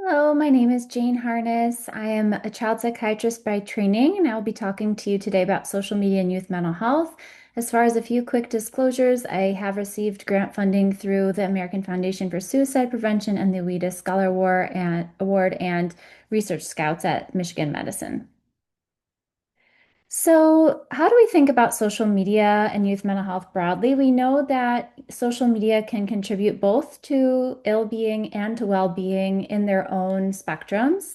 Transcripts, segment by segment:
Hello, my name is Jane Harness. I am a child psychiatrist by training, and I'll be talking to you today about social media and youth mental health. As far as a few quick disclosures, I have received grant funding through the American Foundation for Suicide Prevention and the WIDA Scholar Award and Research Scouts at Michigan Medicine. So, how do we think about social media and youth mental health broadly? We know that social media can contribute both to ill-being and to well-being in their own spectrums.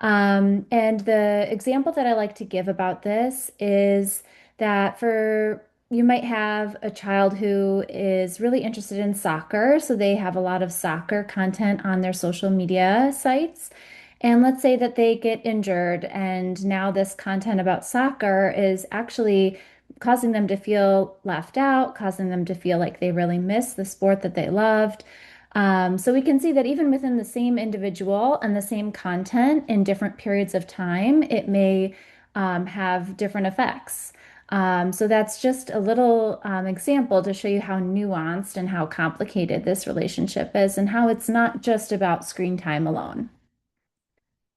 And the example that I like to give about this is that you might have a child who is really interested in soccer, so they have a lot of soccer content on their social media sites. And let's say that they get injured, and now this content about soccer is actually causing them to feel left out, causing them to feel like they really miss the sport that they loved. So we can see that even within the same individual and the same content in different periods of time, it may have different effects. So that's just a little example to show you how nuanced and how complicated this relationship is, and how it's not just about screen time alone.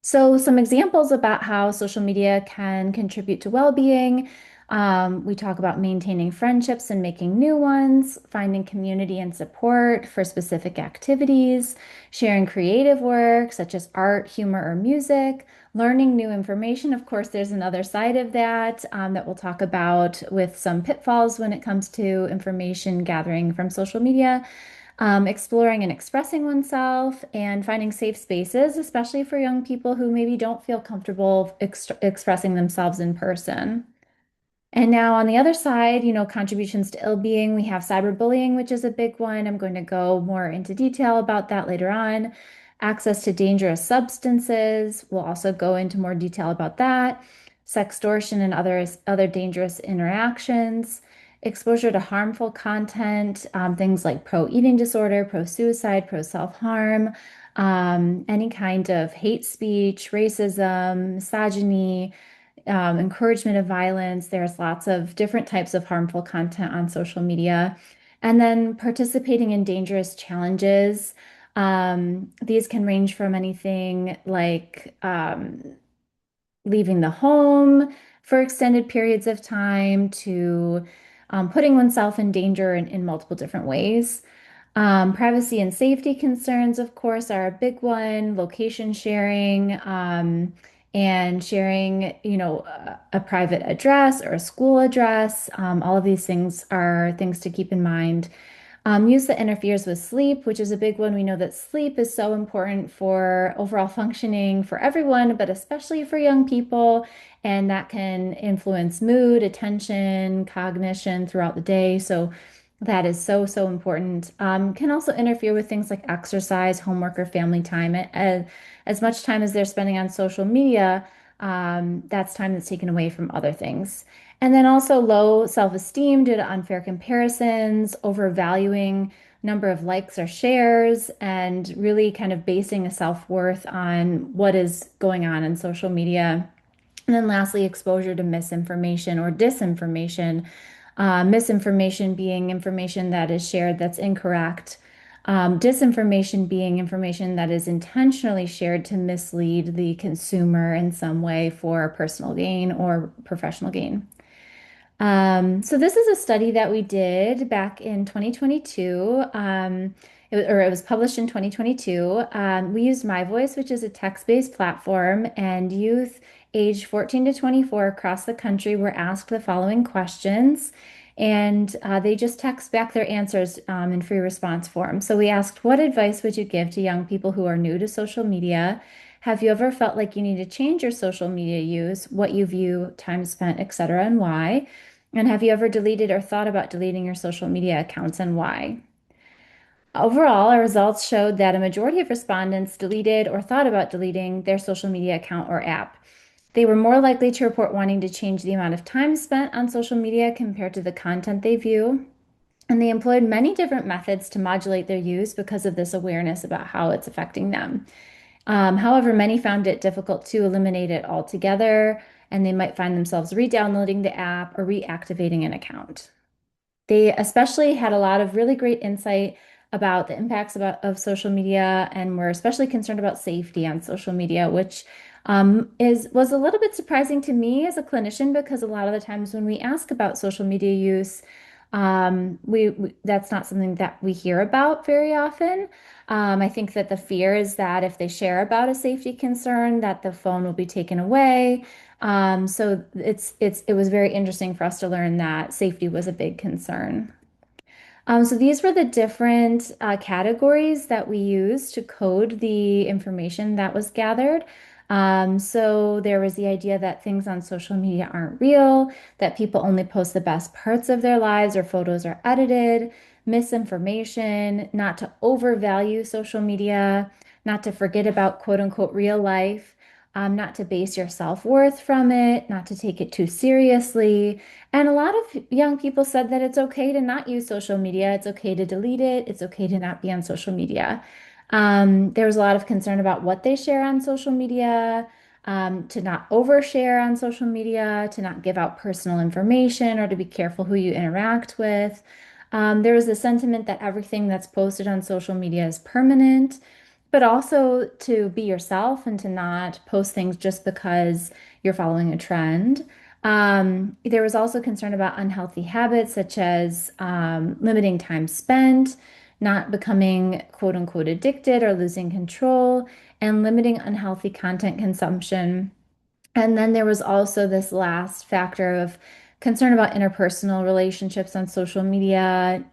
So, some examples about how social media can contribute to well-being. We talk about maintaining friendships and making new ones, finding community and support for specific activities, sharing creative work such as art, humor, or music, learning new information. Of course, there's another side of that that we'll talk about with some pitfalls when it comes to information gathering from social media, exploring and expressing oneself, and finding safe spaces, especially for young people who maybe don't feel comfortable expressing themselves in person. And now on the other side, contributions to ill-being, we have cyberbullying, which is a big one. I'm going to go more into detail about that later on. Access to dangerous substances, we'll also go into more detail about that. Sextortion and other dangerous interactions. Exposure to harmful content, things like pro-eating disorder, pro-suicide, pro-self-harm, any kind of hate speech, racism, misogyny, encouragement of violence. There's lots of different types of harmful content on social media. And then participating in dangerous challenges. These can range from anything like leaving the home for extended periods of time to putting oneself in danger in multiple different ways. Privacy and safety concerns, of course, are a big one. Location sharing, and sharing, a private address or a school address. All of these things are things to keep in mind. Use that interferes with sleep, which is a big one. We know that sleep is so important for overall functioning for everyone, but especially for young people. And that can influence mood, attention, cognition throughout the day. So that is so, so important. Can also interfere with things like exercise, homework, or family time. As much time as they're spending on social media, that's time that's taken away from other things. And then also low self-esteem due to unfair comparisons, overvaluing number of likes or shares, and really kind of basing a self-worth on what is going on in social media. And then lastly, exposure to misinformation or disinformation. Misinformation being information that is shared that's incorrect. Disinformation being information that is intentionally shared to mislead the consumer in some way for personal gain or professional gain. So this is a study that we did back in 2022. It was published in 2022. We used My Voice, which is a text-based platform, and youth aged 14 to 24 across the country were asked the following questions, and they just text back their answers in free response form. So we asked, what advice would you give to young people who are new to social media? Have you ever felt like you need to change your social media use, what you view, time spent, etc., and why? And have you ever deleted or thought about deleting your social media accounts and why? Overall, our results showed that a majority of respondents deleted or thought about deleting their social media account or app. They were more likely to report wanting to change the amount of time spent on social media compared to the content they view. And they employed many different methods to modulate their use because of this awareness about how it's affecting them. However, many found it difficult to eliminate it altogether, and they might find themselves re-downloading the app or reactivating an account. They especially had a lot of really great insight about the impacts of social media, and we're especially concerned about safety on social media, which is was a little bit surprising to me as a clinician because a lot of the times when we ask about social media use, we that's not something that we hear about very often. I think that the fear is that if they share about a safety concern, that the phone will be taken away. So it was very interesting for us to learn that safety was a big concern. So these were the different categories that we used to code the information that was gathered. So there was the idea that things on social media aren't real, that people only post the best parts of their lives or photos are edited, misinformation, not to overvalue social media, not to forget about quote unquote real life, not to base your self-worth from it, not to take it too seriously. And a lot of young people said that it's okay to not use social media. It's okay to delete it. It's okay to not be on social media. There was a lot of concern about what they share on social media, to not overshare on social media, to not give out personal information, or to be careful who you interact with. There was a sentiment that everything that's posted on social media is permanent, but also to be yourself and to not post things just because you're following a trend. There was also concern about unhealthy habits such as limiting time spent, not becoming quote unquote addicted or losing control, and limiting unhealthy content consumption. And then there was also this last factor of concern about interpersonal relationships on social media.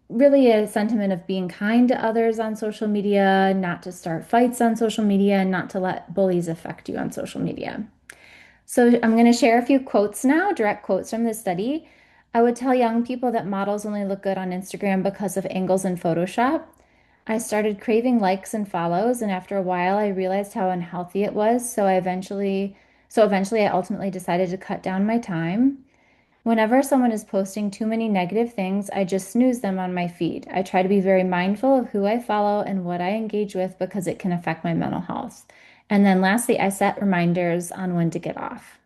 Really a sentiment of being kind to others on social media, not to start fights on social media, and not to let bullies affect you on social media. So I'm going to share a few quotes now, direct quotes from this study. I would tell young people that models only look good on Instagram because of angles in Photoshop. I started craving likes and follows, and after a while I realized how unhealthy it was, so eventually I ultimately decided to cut down my time. Whenever someone is posting too many negative things, I just snooze them on my feed. I try to be very mindful of who I follow and what I engage with because it can affect my mental health. And then lastly, I set reminders on when to get off.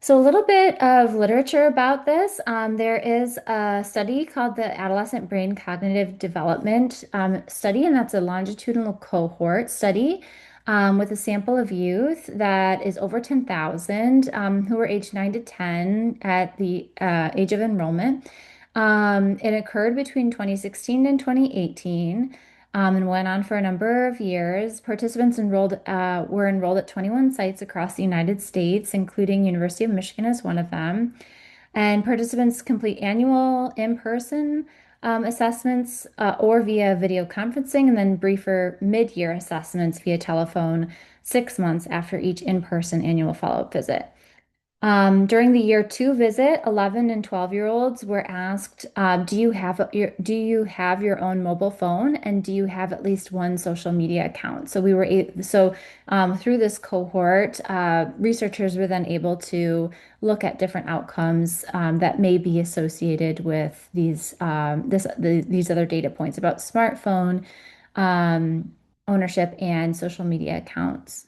So, a little bit of literature about this. There is a study called the Adolescent Brain Cognitive Development Study, and that's a longitudinal cohort study with a sample of youth that is over 10,000 who were aged 9 to 10 at the age of enrollment. It occurred between 2016 and 2018 and went on for a number of years. Participants were enrolled at 21 sites across the United States, including University of Michigan as one of them. And participants complete annual in-person assessments or via video conferencing, and then briefer mid-year assessments via telephone 6 months after each in-person annual follow-up visit. During the year two visit, 11 and 12-year-olds were asked, do you have your own mobile phone and do you have at least one social media account? Through this cohort, researchers were then able to look at different outcomes that may be associated with these other data points about smartphone ownership and social media accounts.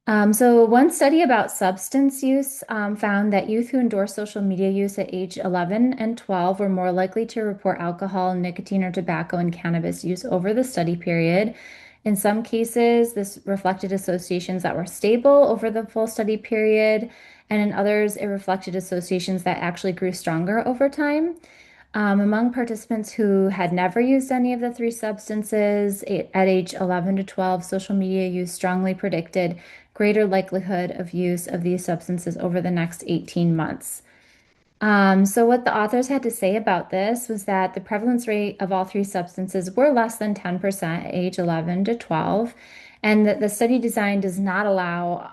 One study about substance use found that youth who endorse social media use at age 11 and 12 were more likely to report alcohol, nicotine, or tobacco and cannabis use over the study period. In some cases, this reflected associations that were stable over the full study period, and in others, it reflected associations that actually grew stronger over time. Among participants who had never used any of the three substances at age 11 to 12, social media use strongly predicted greater likelihood of use of these substances over the next 18 months. What the authors had to say about this was that the prevalence rate of all three substances were less than 10% at age 11 to 12, and that the study design does not allow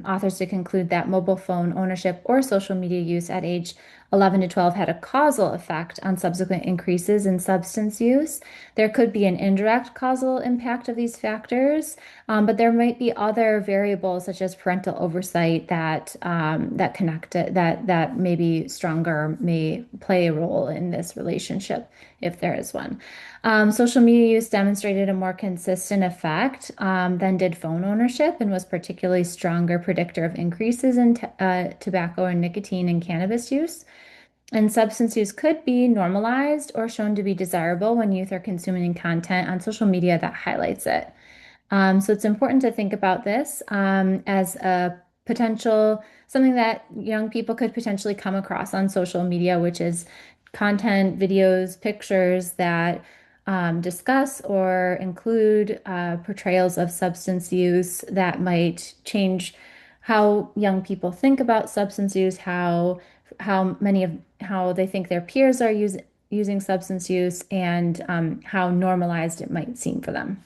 authors to conclude that mobile phone ownership or social media use at age 11 to 12 had a causal effect on subsequent increases in substance use. There could be an indirect causal impact of these factors, but there might be other variables such as parental oversight that maybe stronger may play a role in this relationship if there is one. Social media use demonstrated a more consistent effect than did phone ownership and was particularly stronger predictor of increases in tobacco and nicotine and cannabis use. And substance use could be normalized or shown to be desirable when youth are consuming content on social media that highlights it. So it's important to think about this as a potential, something that young people could potentially come across on social media, which is content, videos, pictures that discuss or include portrayals of substance use that might change how young people think about substance use, how they think their peers are using substance use, and how normalized it might seem for them.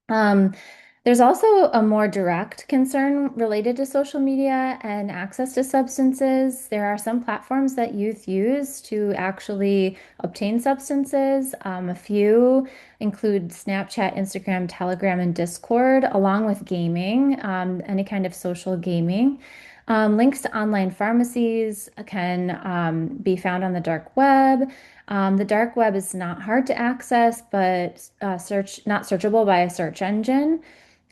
Um, there's also a more direct concern related to social media and access to substances. There are some platforms that youth use to actually obtain substances. A few include Snapchat, Instagram, Telegram, and Discord, along with gaming, any kind of social gaming. Links to online pharmacies can be found on the dark web. The dark web is not hard to access, but not searchable by a search engine.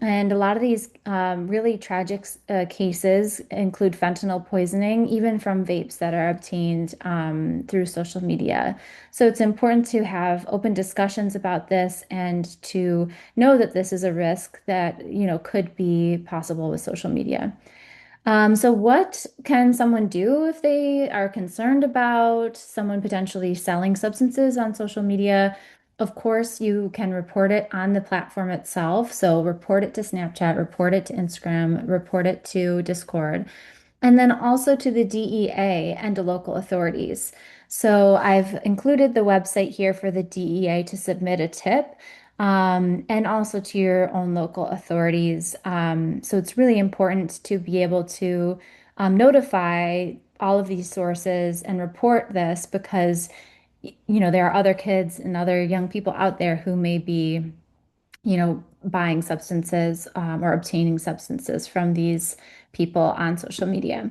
And a lot of these really tragic cases include fentanyl poisoning, even from vapes that are obtained through social media. So it's important to have open discussions about this and to know that this is a risk that, could be possible with social media. So what can someone do if they are concerned about someone potentially selling substances on social media? Of course, you can report it on the platform itself. So report it to Snapchat, report it to Instagram, report it to Discord, and then also to the DEA and to local authorities. So I've included the website here for the DEA to submit a tip, and also to your own local authorities. So it's really important to be able to notify all of these sources and report this because, there are other kids and other young people out there who may be, buying substances or obtaining substances from these people on social media.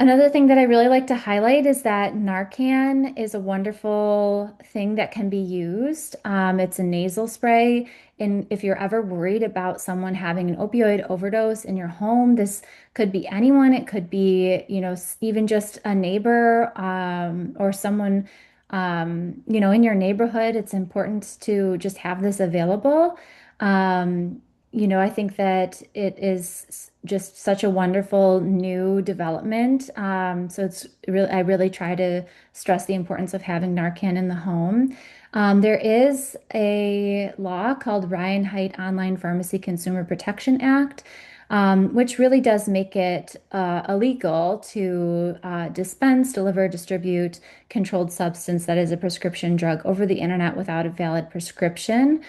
Another thing that I really like to highlight is that Narcan is a wonderful thing that can be used. It's a nasal spray. And if you're ever worried about someone having an opioid overdose in your home, this could be anyone. It could be, even just a neighbor, or someone, in your neighborhood. It's important to just have this available. Um, I think that it is just such a wonderful new development. So I really try to stress the importance of having Narcan in the home. There is a law called Ryan Haidt Online Pharmacy Consumer Protection Act, which really does make it illegal to dispense, deliver, distribute controlled substance that is a prescription drug over the internet without a valid prescription.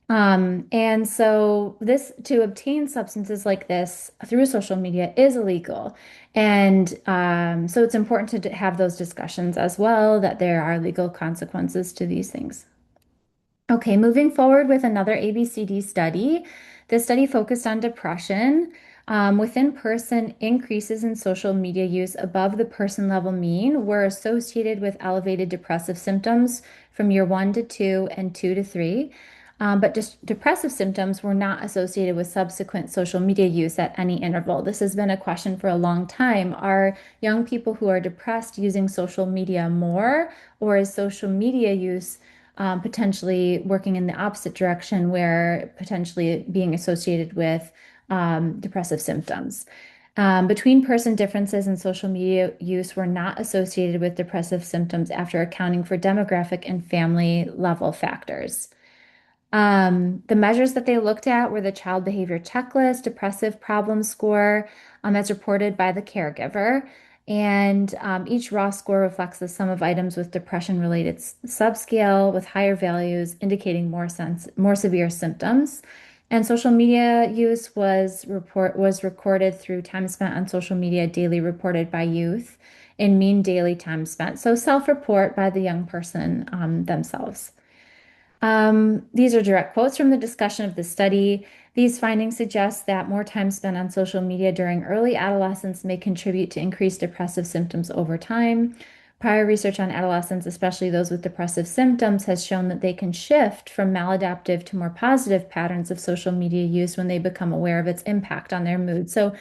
And so this to obtain substances like this through social media is illegal. And so it's important to have those discussions as well, that there are legal consequences to these things. Okay, moving forward with another ABCD study. This study focused on depression. Within person, increases in social media use above the person level mean were associated with elevated depressive symptoms from year 1 to 2 and 2 to 3. But depressive symptoms were not associated with subsequent social media use at any interval. This has been a question for a long time. Are young people who are depressed using social media more, or is social media use potentially working in the opposite direction, where potentially being associated with depressive symptoms? Between person differences in social media use were not associated with depressive symptoms after accounting for demographic and family level factors. The measures that they looked at were the child behavior checklist, depressive problem score, as reported by the caregiver. And each raw score reflects the sum of items with depression-related subscale with higher values, indicating more severe symptoms. And social media use was recorded through time spent on social media daily reported by youth in mean daily time spent. So self-report by the young person themselves. These are direct quotes from the discussion of the study. These findings suggest that more time spent on social media during early adolescence may contribute to increased depressive symptoms over time. Prior research on adolescents, especially those with depressive symptoms, has shown that they can shift from maladaptive to more positive patterns of social media use when they become aware of its impact on their mood. So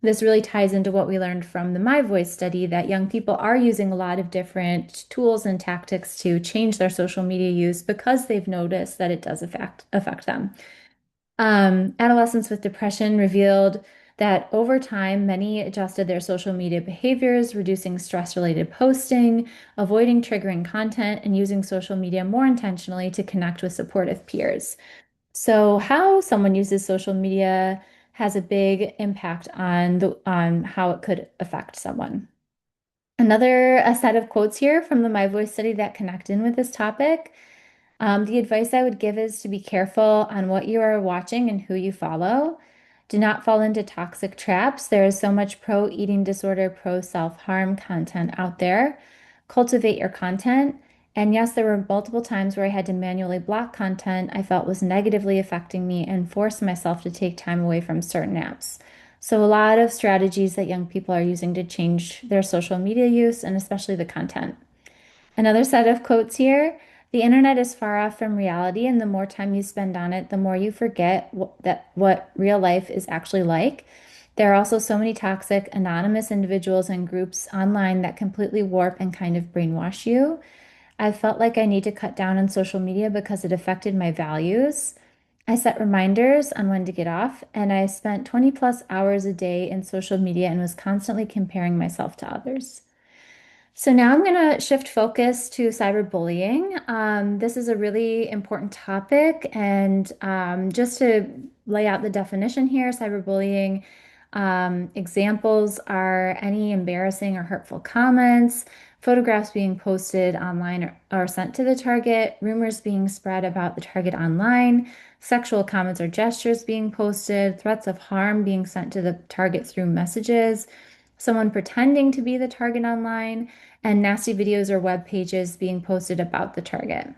This really ties into what we learned from the My Voice study that young people are using a lot of different tools and tactics to change their social media use because they've noticed that it does affect them. Adolescents with depression revealed that over time, many adjusted their social media behaviors, reducing stress-related posting, avoiding triggering content, and using social media more intentionally to connect with supportive peers. So, how someone uses social media has a big impact on on how it could affect someone. Another a set of quotes here from the My Voice study that connect in with this topic. The advice I would give is to be careful on what you are watching and who you follow. Do not fall into toxic traps. There is so much pro eating disorder, pro self-harm content out there. Cultivate your content. And yes, there were multiple times where I had to manually block content I felt was negatively affecting me and force myself to take time away from certain apps. So, a lot of strategies that young people are using to change their social media use and especially the content. Another set of quotes here. The internet is far off from reality, and the more time you spend on it, the more you forget what real life is actually like. There are also so many toxic, anonymous individuals and groups online that completely warp and kind of brainwash you. I felt like I need to cut down on social media because it affected my values. I set reminders on when to get off, and I spent 20 plus hours a day in social media and was constantly comparing myself to others. So now I'm going to shift focus to cyberbullying. This is a really important topic, and just to lay out the definition here, cyberbullying examples are any embarrassing or hurtful comments, photographs being posted online or sent to the target, rumors being spread about the target online, sexual comments or gestures being posted, threats of harm being sent to the target through messages, someone pretending to be the target online, and nasty videos or web pages being posted about the target.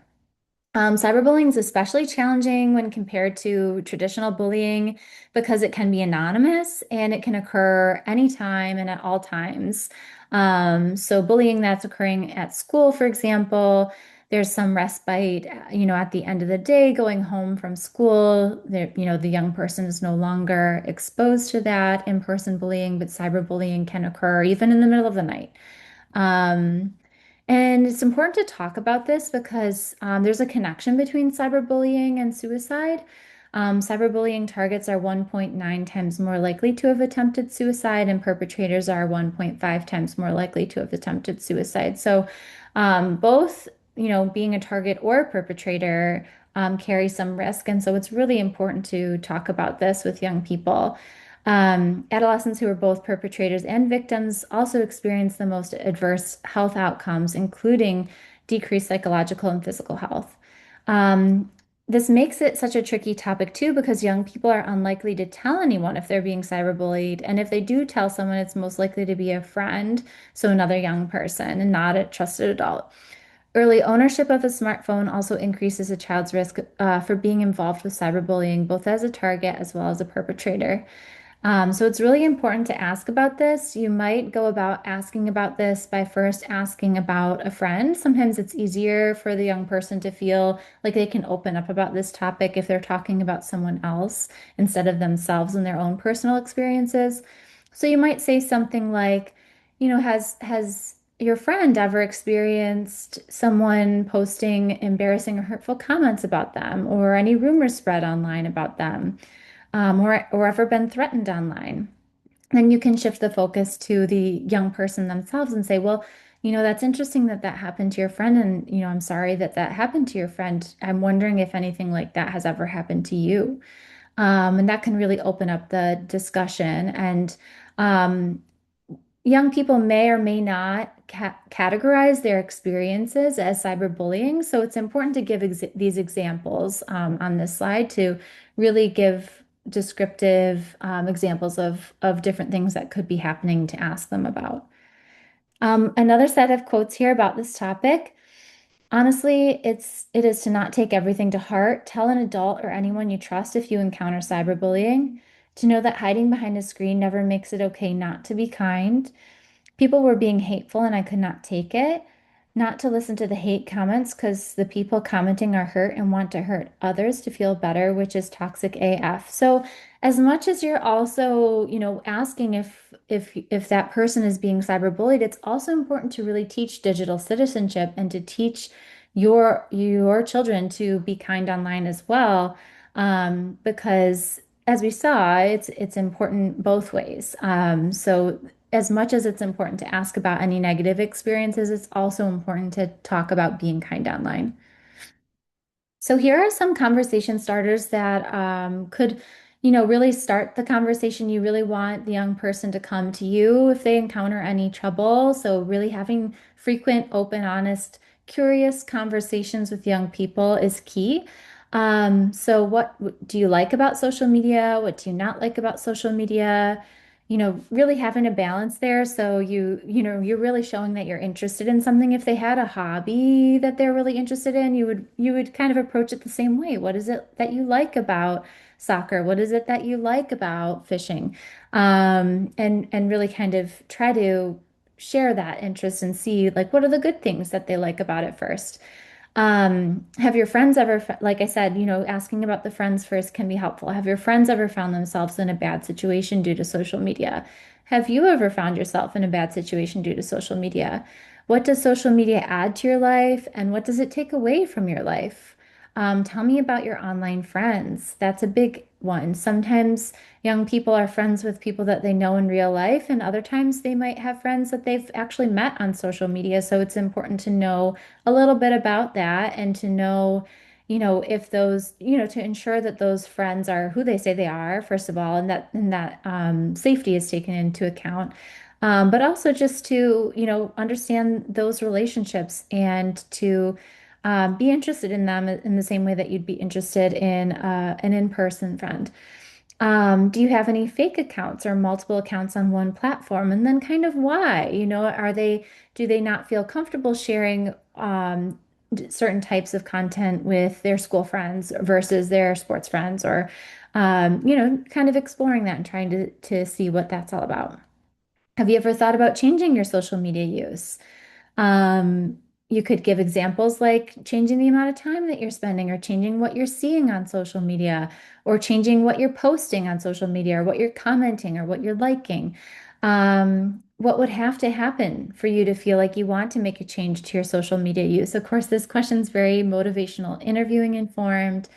Cyberbullying is especially challenging when compared to traditional bullying because it can be anonymous and it can occur anytime and at all times. So bullying that's occurring at school, for example, there's some respite, at the end of the day, going home from school, the young person is no longer exposed to that in-person bullying, but cyberbullying can occur even in the middle of the night. Um, and it's important to talk about this because there's a connection between cyberbullying and suicide. Cyberbullying targets are 1.9 times more likely to have attempted suicide, and perpetrators are 1.5 times more likely to have attempted suicide. So, both, being a target or a perpetrator carry some risk. And so it's really important to talk about this with young people. Adolescents who are both perpetrators and victims also experience the most adverse health outcomes, including decreased psychological and physical health. Um, this makes it such a tricky topic too, because young people are unlikely to tell anyone if they're being cyberbullied. And if they do tell someone, it's most likely to be a friend, so another young person, and not a trusted adult. Early ownership of a smartphone also increases a child's risk for being involved with cyberbullying, both as a target as well as a perpetrator. So it's really important to ask about this. You might go about asking about this by first asking about a friend. Sometimes it's easier for the young person to feel like they can open up about this topic if they're talking about someone else instead of themselves and their own personal experiences. So you might say something like, has your friend ever experienced someone posting embarrassing or hurtful comments about them, or any rumors spread online about them? Or ever been threatened online. Then you can shift the focus to the young person themselves and say, well, that's interesting that that happened to your friend. And, I'm sorry that that happened to your friend. I'm wondering if anything like that has ever happened to you. And that can really open up the discussion. And um, young people may or may not categorize their experiences as cyberbullying. So it's important to give these examples on this slide to really give descriptive examples of different things that could be happening to ask them about. Another set of quotes here about this topic. Honestly, it is to not take everything to heart. Tell an adult or anyone you trust if you encounter cyberbullying. To know that hiding behind a screen never makes it okay not to be kind. People were being hateful and I could not take it. not to listen to the hate comments because the people commenting are hurt and want to hurt others to feel better, which is toxic AF. So as much as you're also, asking if that person is being cyberbullied, it's also important to really teach digital citizenship and to teach your children to be kind online as well. Because as we saw, it's important both ways. So as much as it's important to ask about any negative experiences, it's also important to talk about being kind online. So here are some conversation starters that could, really start the conversation. You really want the young person to come to you if they encounter any trouble. So really having frequent, open, honest, curious conversations with young people is key. So what do you like about social media? What do you not like about social media? Really having a balance there. So you're really showing that you're interested in something. If they had a hobby that they're really interested in, you would kind of approach it the same way. What is it that you like about soccer? What is it that you like about fishing? And really kind of try to share that interest and see like what are the good things that they like about it first. Have your friends ever, like I said, asking about the friends first can be helpful. Have your friends ever found themselves in a bad situation due to social media? Have you ever found yourself in a bad situation due to social media? What does social media add to your life and what does it take away from your life? Tell me about your online friends. That's a big one. Sometimes young people are friends with people that they know in real life, and other times they might have friends that they've actually met on social media. So it's important to know a little bit about that and to know, if those, to ensure that those friends are who they say they are, first of all, and that safety is taken into account. But also just to, understand those relationships and to be interested in them in the same way that you'd be interested in an in-person friend. Do you have any fake accounts or multiple accounts on one platform? And then kind of why? Do they not feel comfortable sharing certain types of content with their school friends versus their sports friends or kind of exploring that and trying to see what that's all about. Have you ever thought about changing your social media use? Um, you could give examples like changing the amount of time that you're spending, or changing what you're seeing on social media, or changing what you're posting on social media, or what you're commenting, or what you're liking. What would have to happen for you to feel like you want to make a change to your social media use? Of course, this question's very motivational, interviewing informed,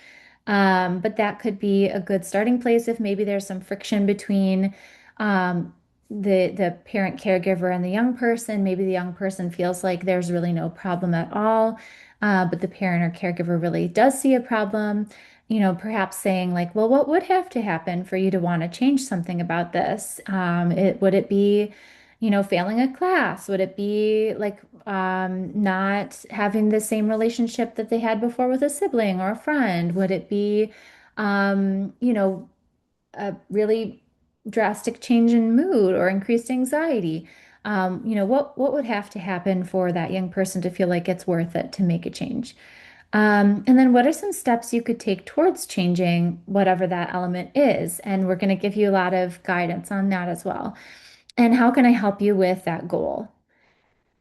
but that could be a good starting place if maybe there's some friction between um, the parent caregiver and the young person. Maybe the young person feels like there's really no problem at all, but the parent or caregiver really does see a problem. Perhaps saying like, well, what would have to happen for you to want to change something about this? Would it be, failing a class? Would it be like not having the same relationship that they had before with a sibling or a friend? Would it be, a really drastic change in mood or increased anxiety? What would have to happen for that young person to feel like it's worth it to make a change? And then what are some steps you could take towards changing whatever that element is? And we're going to give you a lot of guidance on that as well. And how can I help you with that goal?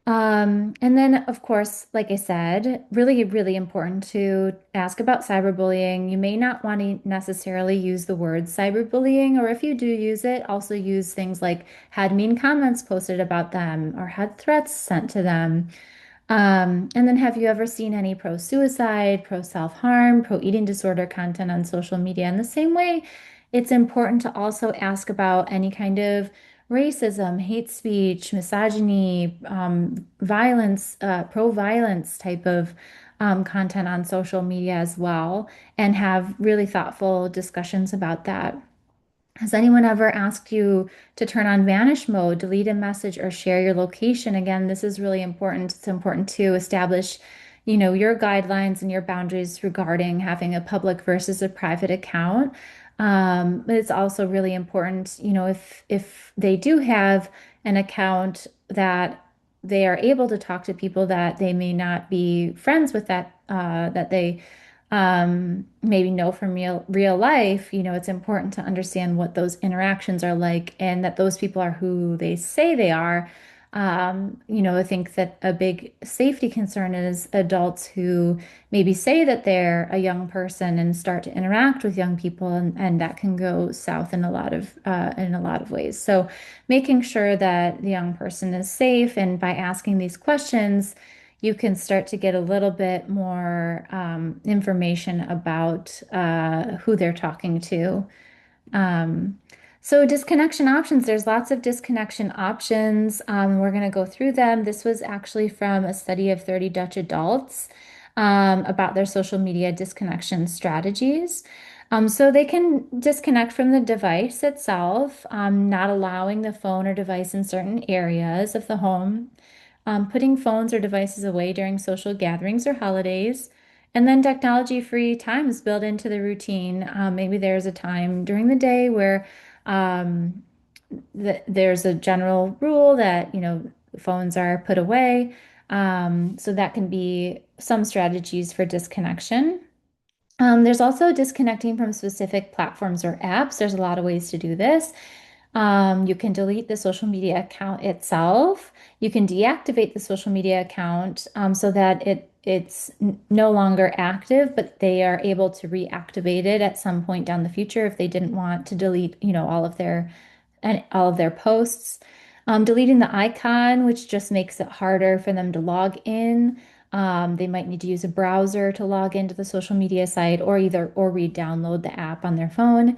And then, of course, like I said, really, really important to ask about cyberbullying. You may not want to necessarily use the word cyberbullying, or if you do use it, also use things like had mean comments posted about them or had threats sent to them. And then have you ever seen any pro-suicide, pro-self-harm, pro-eating disorder content on social media? In the same way, it's important to also ask about any kind of racism, hate speech, misogyny, violence, pro-violence type of content on social media as well, and have really thoughtful discussions about that. Has anyone ever asked you to turn on vanish mode, delete a message, or share your location? Again, this is really important. It's important to establish, your guidelines and your boundaries regarding having a public versus a private account. But it's also really important, if they do have an account that they are able to talk to people that they may not be friends with that they maybe know from real life, it's important to understand what those interactions are like and that those people are who they say they are. I think that a big safety concern is adults who maybe say that they're a young person and start to interact with young people, and that can go south in a lot of ways. So making sure that the young person is safe, and by asking these questions, you can start to get a little bit more information about who they're talking to. Um, so disconnection options, there's lots of disconnection options. We're going to go through them. This was actually from a study of 30 Dutch adults about their social media disconnection strategies. So they can disconnect from the device itself, not allowing the phone or device in certain areas of the home, putting phones or devices away during social gatherings or holidays, and then technology-free times built into the routine. Maybe there's a time during the day where um, there's a general rule that, phones are put away. So that can be some strategies for disconnection. There's also disconnecting from specific platforms or apps. There's a lot of ways to do this. You can delete the social media account itself. You can deactivate the social media account so that it's no longer active, but they are able to reactivate it at some point down the future if they didn't want to delete, all of their posts. Deleting the icon, which just makes it harder for them to log in. They might need to use a browser to log into the social media site or re-download the app on their phone.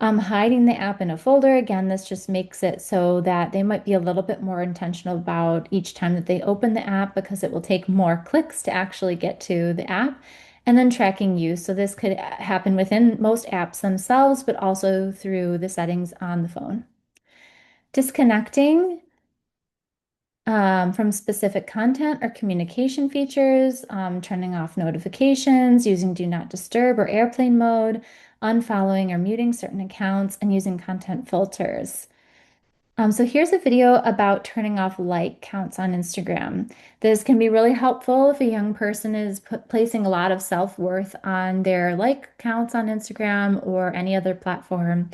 Hiding the app in a folder, again, this just makes it so that they might be a little bit more intentional about each time that they open the app because it will take more clicks to actually get to the app. And then tracking use. So this could happen within most apps themselves, but also through the settings on the phone. Disconnecting from specific content or communication features, turning off notifications, using Do Not Disturb or airplane mode, unfollowing or muting certain accounts, and using content filters. So here's a video about turning off like counts on Instagram. This can be really helpful if a young person is placing a lot of self-worth on their like counts on Instagram or any other platform.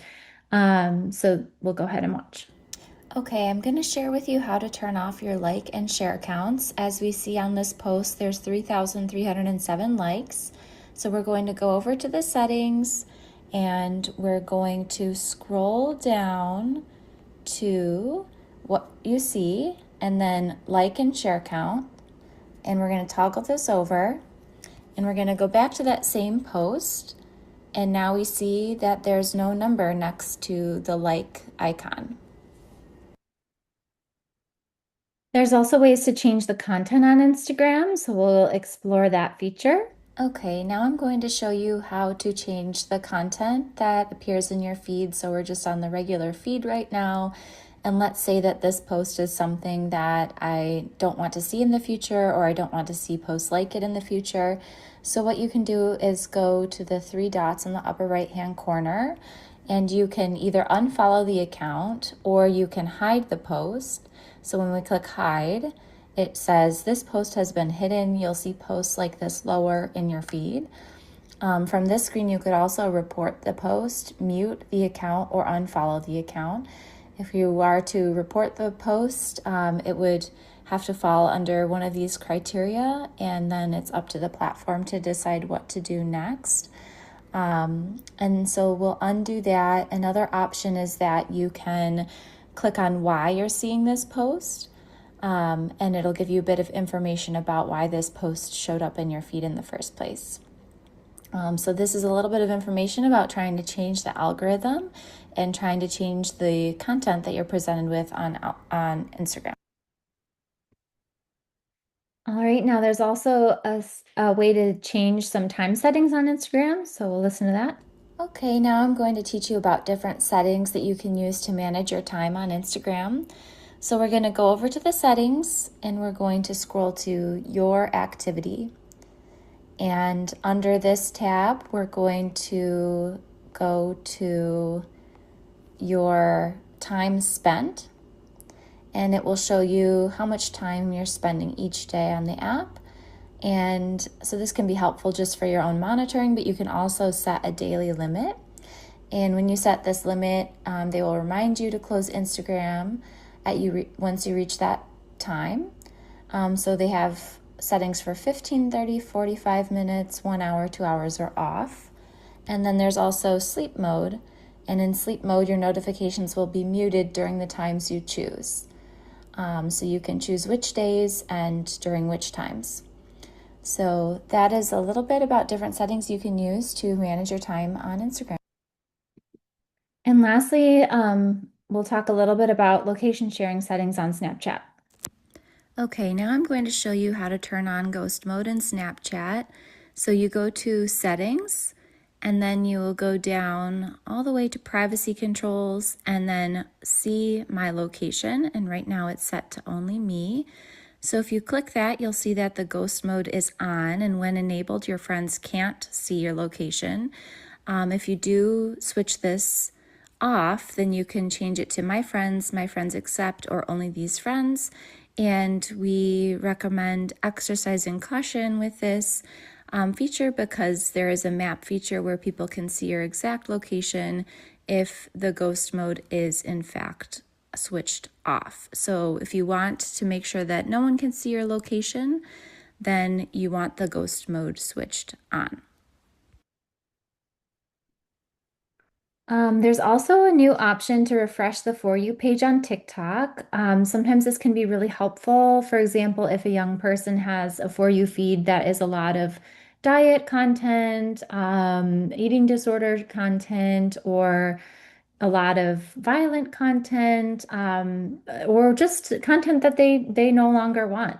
So we'll go ahead and watch. Okay, I'm going to share with you how to turn off your like and share accounts. As we see on this post, there's 3,307 likes. So we're going to go over to the settings and we're going to scroll down to what you see and then like and share count. And we're going to toggle this over and we're going to go back to that same post. And now we see that there's no number next to the like icon. There's also ways to change the content on Instagram, so we'll explore that feature. Okay, now I'm going to show you how to change the content that appears in your feed. So we're just on the regular feed right now. And let's say that this post is something that I don't want to see in the future, or I don't want to see posts like it in the future. So what you can do is go to the three dots in the upper right-hand corner, and you can either unfollow the account or you can hide the post. So when we click hide, it says this post has been hidden. You'll see posts like this lower in your feed. From this screen, you could also report the post, mute the account, or unfollow the account. If you are to report the post, it would have to fall under one of these criteria, and then it's up to the platform to decide what to do next. And so we'll undo that. Another option is that you can click on why you're seeing this post, and it'll give you a bit of information about why this post showed up in your feed in the first place. So this is a little bit of information about trying to change the algorithm and trying to change the content that you're presented with on Instagram. All right, now there's also a way to change some time settings on Instagram, so we'll listen to that. Okay, now I'm going to teach you about different settings that you can use to manage your time on Instagram. So we're going to go over to the settings and we're going to scroll to your activity. And under this tab, we're going to go to your time spent, and it will show you how much time you're spending each day on the app. And so this can be helpful just for your own monitoring, but you can also set a daily limit. And when you set this limit, they will remind you to close Instagram once you reach that time. So they have settings for 15, 30, 45 minutes, 1 hour, 2 hours are off. And then there's also sleep mode. And in sleep mode, your notifications will be muted during the times you choose. So you can choose which days and during which times. So that is a little bit about different settings you can use to manage your time on Instagram. And lastly, we'll talk a little bit about location sharing settings on Snapchat. Okay, now I'm going to show you how to turn on ghost mode in Snapchat. So you go to settings, and then you will go down all the way to privacy controls and then see my location. And right now it's set to only me. So if you click that, you'll see that the ghost mode is on, and when enabled, your friends can't see your location. If you do switch this off, then you can change it to my friends accept, or only these friends. And we recommend exercising caution with this feature because there is a map feature where people can see your exact location if the ghost mode is in fact switched off. So if you want to make sure that no one can see your location, then you want the ghost mode switched on. There's also a new option to refresh the For You page on TikTok. Sometimes this can be really helpful. For example, if a young person has a For You feed that is a lot of diet content, eating disorder content, or a lot of violent content, or just content that they no longer want.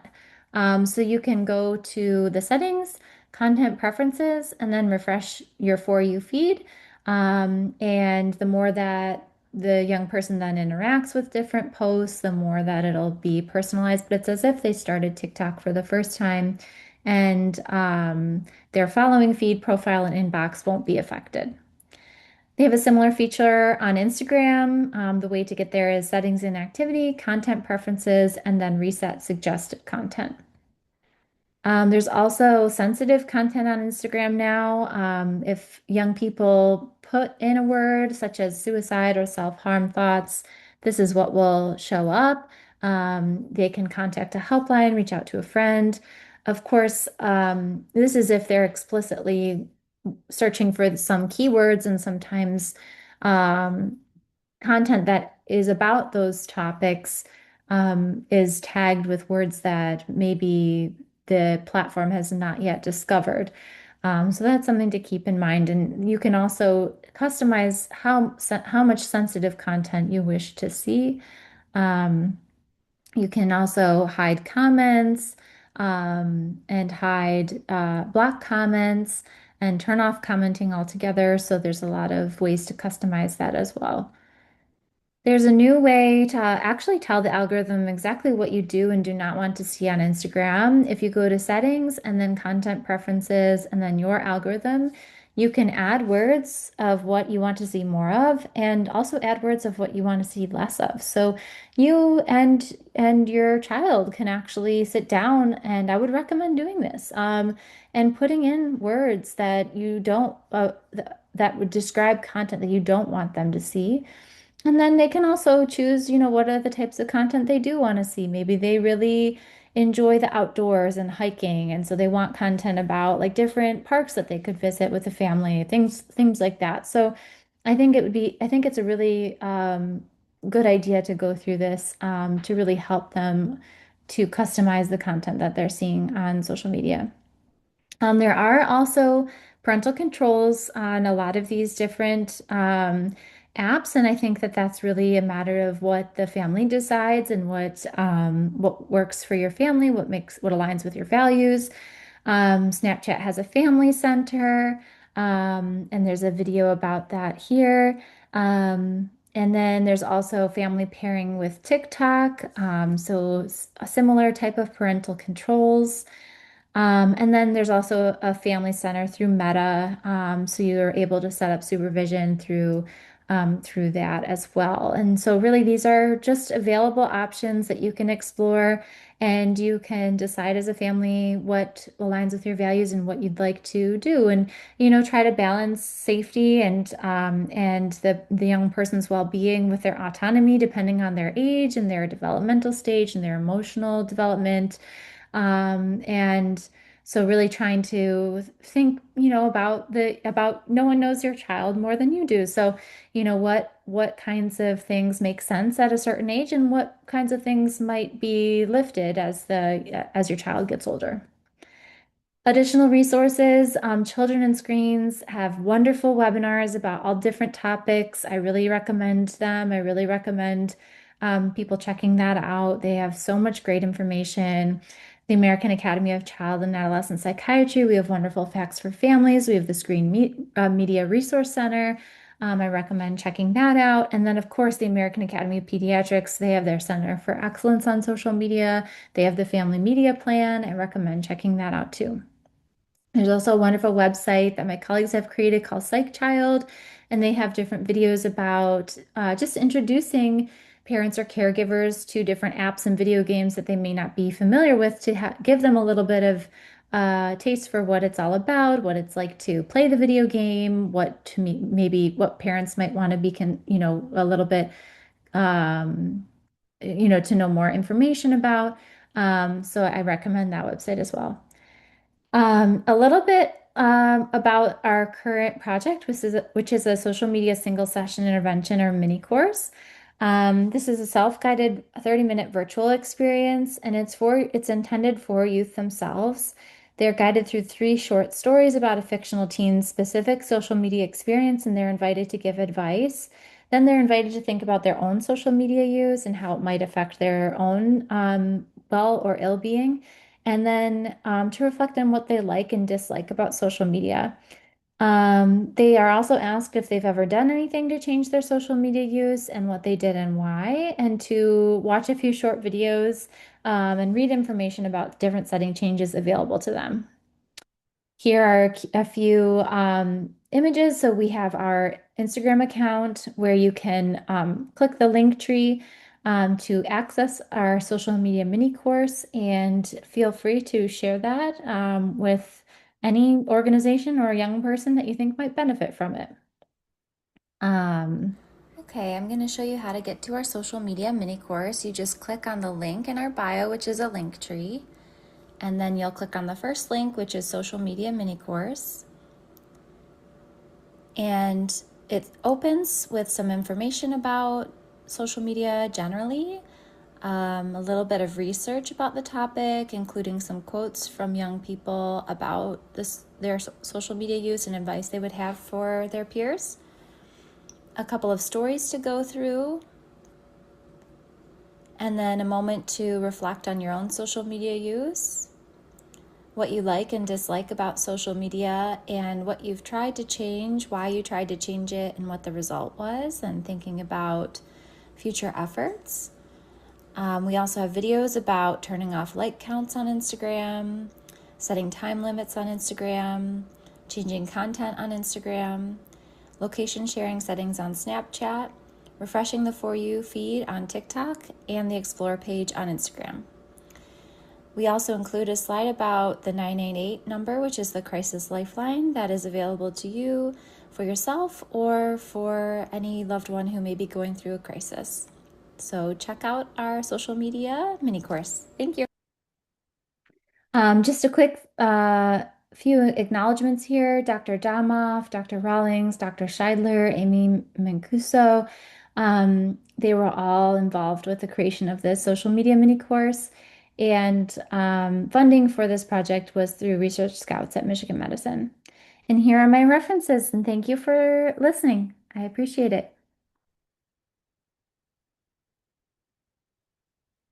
So you can go to the settings, content preferences, and then refresh your For You feed. And the more that the young person then interacts with different posts, the more that it'll be personalized. But it's as if they started TikTok for the first time, and their following feed, profile, and inbox won't be affected. They have a similar feature on Instagram. The way to get there is settings and activity, content preferences, and then reset suggested content. There's also sensitive content on Instagram now. If young people put in a word such as suicide or self-harm thoughts, this is what will show up. They can contact a helpline, reach out to a friend. Of course, this is if they're explicitly searching for some keywords, and sometimes um, content that is about those topics is tagged with words that maybe the platform has not yet discovered. So that's something to keep in mind. And you can also customize how much sensitive content you wish to see. Um, you can also hide comments and hide block comments and turn off commenting altogether. So there's a lot of ways to customize that as well. There's a new way to actually tell the algorithm exactly what you do and do not want to see on Instagram. If you go to settings and then content preferences and then your algorithm, you can add words of what you want to see more of and also add words of what you want to see less of. So you and your child can actually sit down, and I would recommend doing this, and putting in words that you don't that would describe content that you don't want them to see. And then they can also choose, what are the types of content they do want to see. Maybe they really enjoy the outdoors and hiking, and so they want content about like different parks that they could visit with the family, things like that. So I think it's a really good idea to go through this to really help them to customize the content that they're seeing on social media. There are also parental controls on a lot of these different apps, and I think that that's really a matter of what the family decides and what works for your family, what aligns with your values. Snapchat has a family center, and there's a video about that here. And then there's also family pairing with TikTok, so a similar type of parental controls. And then there's also a family center through Meta. So you're able to set up supervision through through that as well. And so, really, these are just available options that you can explore, and you can decide as a family what aligns with your values and what you'd like to do. And try to balance safety and the young person's well-being with their autonomy, depending on their age and their developmental stage and their emotional development. And so really trying to think, about no one knows your child more than you do. So, what kinds of things make sense at a certain age and what kinds of things might be lifted as your child gets older. Additional resources, Children and Screens have wonderful webinars about all different topics. I really recommend them. I really recommend people checking that out. They have so much great information. The American Academy of Child and Adolescent Psychiatry, we have wonderful facts for families. We have the Media Resource Center. I recommend checking that out. And then, of course, the American Academy of Pediatrics, they have their Center for Excellence on Social Media. They have the Family Media Plan. I recommend checking that out too. There's also a wonderful website that my colleagues have created called Psych Child, and they have different videos about just introducing parents or caregivers to different apps and video games that they may not be familiar with to give them a little bit of taste for what it's all about, what it's like to play the video game, maybe what parents might want to be, a little bit, um, to know more information about. So I recommend that website as well. A little bit about our current project, which is a social media single session intervention or mini course. This is a self-guided 30-minute virtual experience, and it's intended for youth themselves. They're guided through 3 short stories about a fictional teen's specific social media experience, and they're invited to give advice. Then they're invited to think about their own social media use and how it might affect their own well or ill-being, and then to reflect on what they like and dislike about social media. They are also asked if they've ever done anything to change their social media use and what they did and why, and to watch a few short videos and read information about different setting changes available to them. Here are a few images. So we have our Instagram account where you can click the link tree to access our social media mini course, and feel free to share that with any organization or young person that you think might benefit from it. Okay, I'm going to show you how to get to our social media mini course. You just click on the link in our bio, which is a link tree. And then you'll click on the first link, which is social media mini course. And it opens with some information about social media generally, a little bit of research about the topic, including some quotes from young people about their social media use and advice they would have for their peers. A couple of stories to go through, and then a moment to reflect on your own social media use, what you like and dislike about social media, and what you've tried to change, why you tried to change it, and what the result was, and thinking about future efforts. We also have videos about turning off like counts on Instagram, setting time limits on Instagram, changing content on Instagram, location sharing settings on Snapchat, refreshing the For You feed on TikTok, and the Explore page on Instagram. We also include a slide about the 988 number, which is the crisis lifeline that is available to you for yourself or for any loved one who may be going through a crisis. So check out our social media mini course. Thank you. Just a quick few acknowledgments here. Dr. Damoff, Dr. Rawlings, Dr. Scheidler, Amy Mancuso, they were all involved with the creation of this social media mini course. And funding for this project was through Research Scouts at Michigan Medicine. And here are my references, and thank you for listening. I appreciate it.